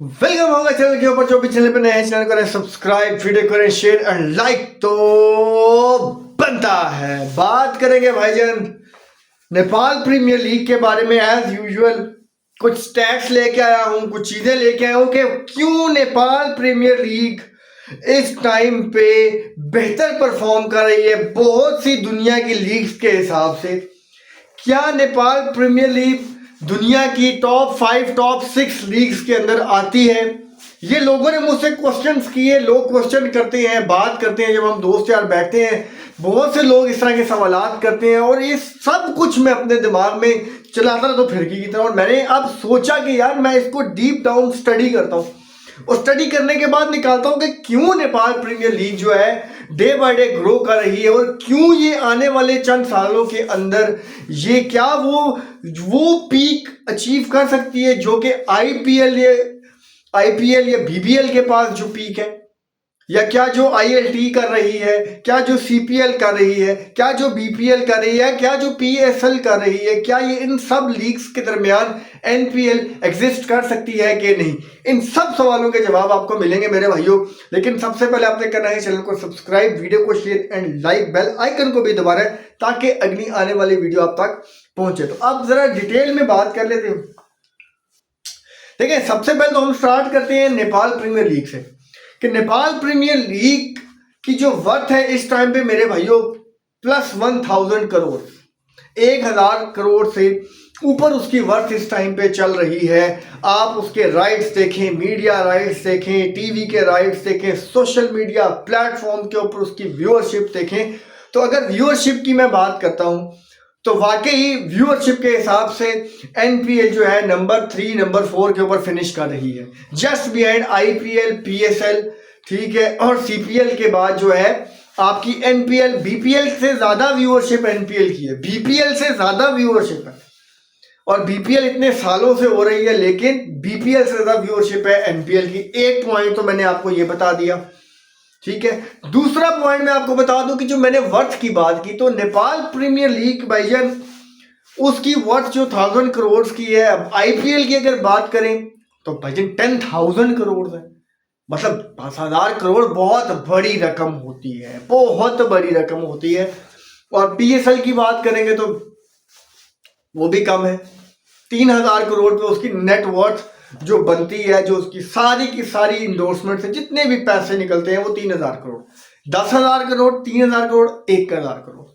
Welcome होगा channel के ऊपर। जो भी चैनल पे नए हैं चैनल करें सब्सक्राइब, वीडियो करें शेयर एंड लाइक तो बनता है। बात करेंगे भाईजान नेपाल प्रीमियर लीग के बारे में। एज यूजुअल कुछ स्टैट्स लेके आया हूं, कुछ चीजें लेके आया हूं कि क्यों नेपाल प्रीमियर लीग इस टाइम पे बेहतर परफॉर्म कर रही है बहुत सी दुनिया की लीग्स के हिसाब से। क्या नेपाल प्रीमियर लीग दुनिया की टॉप 5 टॉप 6 लीग्स के अंदर आती है? ये लोगों ने मुझसे क्वेश्चंस किए, लोग क्वेश्चन करते हैं, बात करते हैं, जब हम दोस्त यार बैठते हैं बहुत से लोग इस तरह के सवालात करते हैं और ये सब कुछ मैं अपने दिमाग में चलाता रहा तो फिरकी की तरह। और मैंने अब सोचा कि यार मैं इसको डीप डाउन स्टडी करता हूँ और स्टडी करने के बाद निकालता हूं कि क्यों नेपाल प्रीमियर लीग जो है डे बाय डे ग्रो कर रही है और क्यों ये आने वाले चंद सालों के अंदर ये क्या वो पीक अचीव कर सकती है जो कि आईपीएल या बीबीएल के पास जो पीक है, या क्या जो आईएलटी कर रही है, क्या जो सीपीएल कर रही है, क्या जो बीपीएल कर रही है, क्या जो पीएसएल कर रही है, क्या ये इन सब लीग्स के दरमियान एनपीएल एग्जिस्ट कर सकती है कि नहीं? इन सब सवालों के जवाब आपको मिलेंगे मेरे भाइयों। लेकिन सबसे पहले आपने करना है चैनल को सब्सक्राइब, वीडियो को share and like, bell icon को भी दबाना है ताकि अगली आने वाली वीडियो आप तक पहुंचे। तो अब जरा डिटेल में बात कर लेते हैं। देखिए, सबसे पहले तो हम स्टार्ट करते हैं नेपाल प्रीमियर लीग से कि नेपाल प्रीमियर लीग की जो वर्थ है इस टाइम पे मेरे भाइयों +1000 करोड़, 1000 करोड़ से ऊपर उसकी वर्थ इस टाइम पे चल रही है। आप उसके राइट्स देखें, मीडिया राइट्स देखें, टीवी के राइट्स देखें, सोशल मीडिया प्लेटफॉर्म के ऊपर उसकी व्यूअरशिप देखें। तो अगर व्यूअरशिप की मैं बात करता हूं तो वाकई व्यूअरशिप के हिसाब से एनपीएल जो है नंबर 3 नंबर 4 के ऊपर फिनिश कर रही है, जस्ट बिहाइंड आईपीएल, पीएसएल, ठीक है, और सीपीएल के बाद जो है आपकी एनपीएल। बीपीएल से ज्यादा व्यूअरशिप एनपीएल की है, बीपीएल से ज्यादा व्यूअरशिप है और बीपीएल इतने सालों से हो रही है लेकिन बीपीएल से ज्यादा व्यूअरशिप है एनपीएल की। एक पॉइंट तो मैंने आपको ये बता दिया, ठीक है। दूसरा पॉइंट मैं आपको बता दूं कि जो मैंने वर्थ की बात की तो नेपाल प्रीमियर लीग भाईजान उसकी वर्थ जो 1000 करोड़ की है। अब आईपीएल की अगर बात करें तो भाईजान 10,000 करोड़ है, मतलब 5000 करोड़ बहुत बड़ी रकम होती है, बहुत बड़ी रकम होती है। और पीएसएल की बात करेंगे तो वो भी कम है, 3000 करोड़ पे उसकी नेट वर्थ जो बनती है, जो उसकी सारी की सारी इंडोर्समेंट से जितने भी पैसे निकलते हैं वो 3000 करोड़, 10,000 करोड़, 3000 करोड़, 1000 करोड़।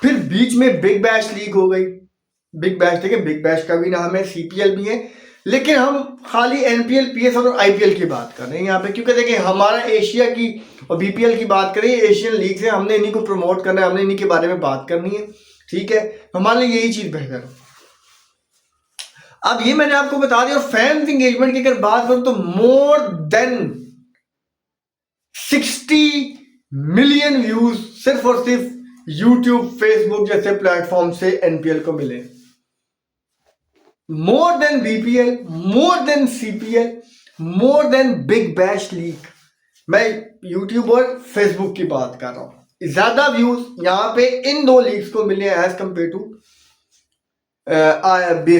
फिर बीच में बिग बैश लीग हो गई। बिग बैश, देखिए बिग बैश का भी नाम है, सीपीएल भी है, लेकिन हम खाली एनपीएल, पीएसएल और आईपीएल की बात कर रहे हैं यहाँ पे, क्योंकि देखिए हमारा एशिया की और बीपीएल की बात करें, एशियन लीग से हमने इन्हीं को प्रमोट करना है, हमने इन्हीं के बारे में बात करनी है, ठीक है, हमारे लिए यही चीज बेहतर है। अब ये मैंने आपको बता दिया। फैंस इंगेजमेंट की अगर बात करूं तो मोर देन 60 मिलियन व्यूज सिर्फ और सिर्फ यूट्यूब, फेसबुक जैसे प्लेटफॉर्म से एनपीएल को मिले। More than BPL, more than CPL, more than big bash league. मैं यूट्यूब और फेसबुक की बात कर रहा हूं। ज्यादा व्यूज यहां पे इन दो लीग्स को मिले एज कंपेयर टू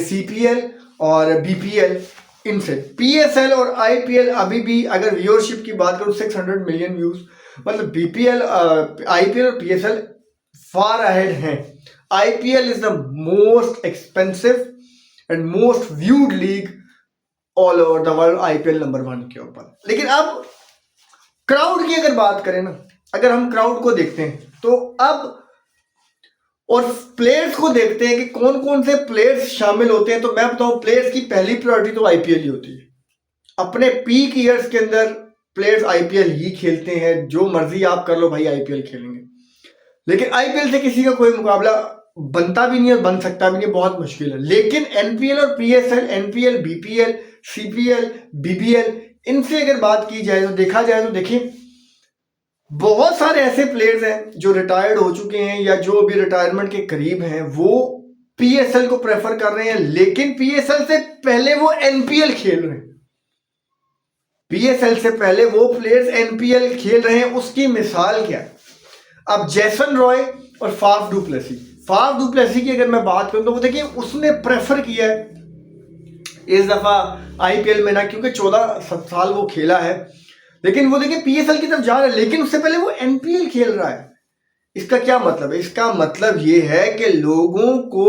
सीपीएल और बीपीएल इनसे। पीएसएल और आईपीएल अभी भी अगर व्यूअरशिप की बात करूं 600 मिलियन व्यूज, मतलब बीपीएल, आईपीएल और पीएसएल फार अहेड हैं। IPL is the most expensive and most viewed league all over the world, IPL number 1 के ऊपर। लेकिन अब क्राउड की अगर बात करें ना, अगर हम क्राउड को देखते हैं तो अब और प्लेयर्स को देखते हैं कि कौन कौन से प्लेयर्स शामिल होते हैं, तो मैं बताऊं प्लेयर्स की पहली प्रायोरिटी तो आईपीएल ही होती है। अपने पीक ईयर्स के अंदर प्लेयर्स आईपीएल ही खेलते हैं, जो मर्जी आप कर लो भाई आईपीएल खेलेंगे। लेकिन आईपीएल से किसी का कोई मुकाबला बनता भी नहीं और बन सकता भी नहीं, बहुत मुश्किल है। लेकिन एनपीएल और PSL, NPL, BPL, CPL, BBL, इनसे अगर बात की जाए तो देखा जाए तो देखिए बहुत सारे ऐसे प्लेयर्स हैं जो रिटायर्ड हो चुके हैं या जो अभी रिटायरमेंट के करीब हैं, वो पीएसएल को प्रेफर कर रहे हैं, लेकिन पीएसएल से पहले वो एनपीएल खेल रहे हैं। पीएसएल से पहले वो प्लेयर्स एनपीएल खेल रहे हैं। उसकी मिसाल क्या है? अब जैसन रॉय और फाफ डुप्लेसी की अगर मैं बात करूं तो वो देखिए उसने प्रेफर किया है इस दफा आईपीएल में ना, क्योंकि 14 साल वो खेला है, लेकिन वो देखिए पीएसएल की तरफ जा रहा है, लेकिन उससे पहले वो एनपीएल खेल रहा है। इसका क्या मतलब है? इसका मतलब ये है कि लोगों को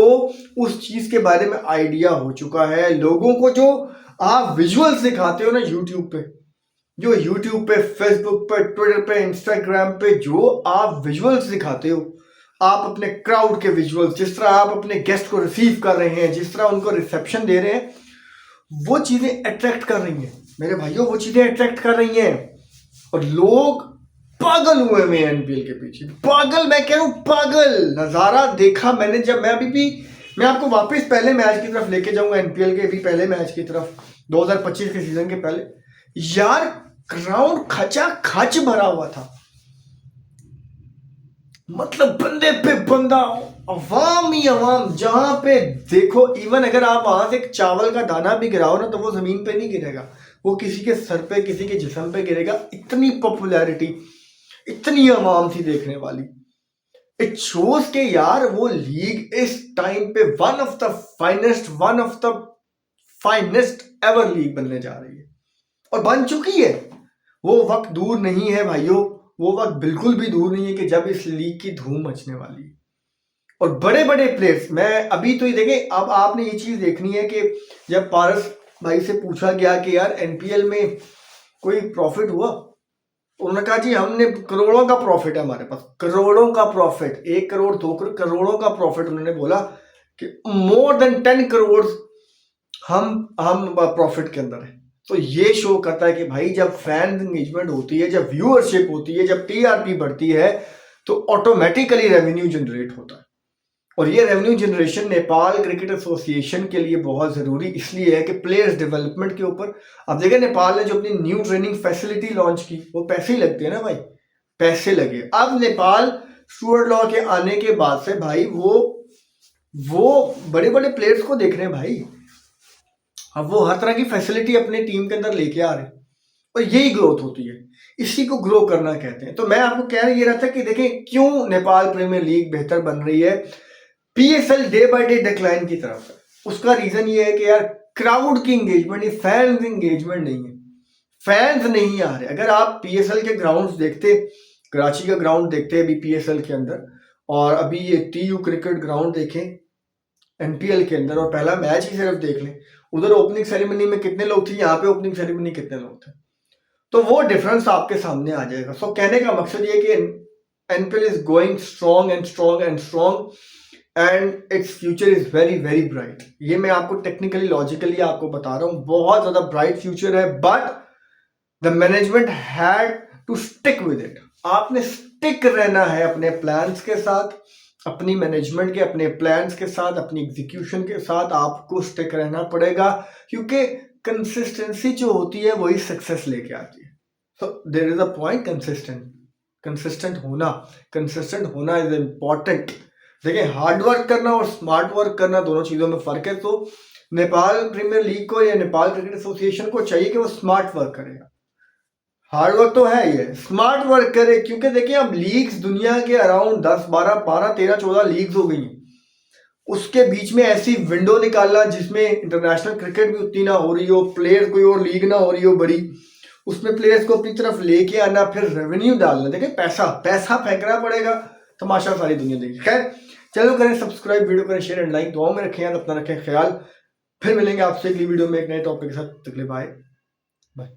उस चीज के बारे में आइडिया हो चुका है। लोगों को जो आप विजुअल्स दिखाते हो ना यूट्यूब पे, जो यूट्यूब पे, फेसबुक पे, ट्विटर पे, इंस्टाग्राम पे जो आप विजुअल्स दिखाते हो, आप अपने क्राउड के विजुअल्स, जिस तरह आप अपने गेस्ट को रिसीव कर रहे हैं, जिस तरह उनको रिसेप्शन दे रहे हैं, वो चीजें अट्रैक्ट कर रही हैं मेरे भाइयों, वो चीजें अट्रैक्ट कर रही हैं। और लोग पागल हुए हैं एनपीएल के पीछे, पागल, मैं कह रहा हूं पागल। नजारा देखा मैंने जब मैं अभी भी, मैं आपको वापस पहले मैच की तरफ लेके जाऊंगा, एनपीएल के भी पहले मैच की तरफ, 2025 के सीजन के पहले। यार ग्राउंड खचा खच भरा हुआ था, मतलब बंदे पे बंदा, अवाम ही अवाम, जहां पे देखो। इवन अगर आप वहां से एक चावल का दाना भी गिराओ ना, तो वो जमीन पे नहीं गिरेगा, वो किसी के सर पे, किसी के जिस्म पे गिरेगा। इतनी पॉपुलैरिटी, इतनी अवाम थी देखने वाली। इट शोज के यार वो लीग इस टाइम पे one of the finest ever league बनने जा रही है, और बन चुकी है। वो वक्त दूर नहीं है भाइयों, वो वक्त बिल्कुल भी दूर नहीं है कि जब इस लीग की धूम मचने वाली है। और बड़े बड़े प्लेयर्स, मैं अभी तो ये देखें, अब आपने ये चीज देखनी है कि जब पारस भाई से पूछा गया कि यार एनपीएल में कोई प्रॉफिट हुआ, उन्होंने कहा जी हमने करोड़ों का प्रॉफिट है हमारे पास, करोड़ों का प्रॉफिट, 1 करोड़ 2 करोड़, करोड़ों का प्रॉफिट। उन्होंने बोला कि मोर देन 10 करोड़ हम प्रॉफिट के अंदर है। तो ये शो करता है कि भाई जब फैन एंगेजमेंट होती है, जब व्यूअरशिप होती है, जब टीआरपी बढ़ती है, तो ऑटोमेटिकली रेवेन्यू जनरेट होता है। और ये revenue generation Nepal cricket association के लिए बहुत जरूरी इसलिए है कि प्लेयर्स डेवलपमेंट के ऊपर, अब देखिए नेपाल ने जो अपनी न्यू ट्रेनिंग फैसिलिटी लॉन्च की, वो पैसे ही लगते हैं ना भाई, पैसे लगे। अब नेपाल स्टुअर्ट लॉ के आने के बाद से भाई वो बड़े बड़े प्लेयर्स को देख रहे हैं भाई, अब वो हर तरह की फैसिलिटी अपने टीम के अंदर लेके आ रहे हैं, और यही ग्रोथ होती है, इसी को ग्रो करना कहते हैं। तो मैं आपको कह ये रहा था कि देखें क्यों नेपाल प्रीमियर लीग बेहतर बन रही है, PSL day by day decline की तरफ है। उसका रीजन ये है कि यार क्राउड की एंगेजमेंट, फैंस एंगेजमेंट नहीं है, फैंस नहीं आ रहे। अगर आप पीएसएल के ग्राउंड्स देखते, कराची का ग्राउंड देखते अभी पीएसएल के अंदर, और अभी ये टीयू क्रिकेट ग्राउंड देखें एनपीएल के अंदर, और पहला मैच ही सिर्फ देख लें, उधर ओपनिंग सेरेमनी में कितने लोग थे, यहाँ पे ओपनिंग सेरेमनी कितने लोग थे, तो वो डिफरेंस आपके सामने आ जाएगा। सो कहने का मकसद ये कि NPL is going strong and strong and strong, and its future is very very bright. ये मैं आपको टेक्निकली लॉजिकली आपको बता रहा हूँ, बहुत ज्यादा ब्राइट फ्यूचर है, but the management had to stick with it. आपने स्टिक रहना है अपने प्लान्स के साथ, अपनी मैनेजमेंट के अपने प्लान्स के साथ, अपनी एग्जीक्यूशन के साथ आपको स्टिक रहना पड़ेगा, क्योंकि कंसिस्टेंसी जो होती है वही सक्सेस लेके आती है। So there is a point, consistent होना इज इम्पॉर्टेंट। देखिए हार्ड वर्क करना और स्मार्ट वर्क करना दोनों चीजों में फर्क है। तो नेपाल प्रीमियर लीग को या नेपाल क्रिकेट एसोसिएशन को चाहिए कि वो स्मार्ट वर्क करेगा, हार्ड वर्क तो है ही है, स्मार्ट वर्क करे, क्योंकि देखिए अब लीग्स दुनिया के अराउंड 10 12 12 13 14 लीग्स हो गई हैं, उसके बीच में ऐसी विंडो निकालना जिसमें इंटरनेशनल क्रिकेट भी उतनी ना हो रही हो, प्लेयर कोई और लीग ना हो रही हो बड़ी, उसमें प्लेयर्स को अपनी तरफ लेके आना, फिर रेवेन्यू डालना, देखिए पैसा फेंकना पड़ेगा, तमाशा सारी दुनिया देगी। खैर चलो करें सब्सक्राइब, वीडियो करें शेयर एंड लाइक, दुआ में रखें यार, अपना रखें ख्याल। फिर मिलेंगे आपसे अगली वीडियो में एक नए टॉपिक के साथ, तक के लिए बाय बाय।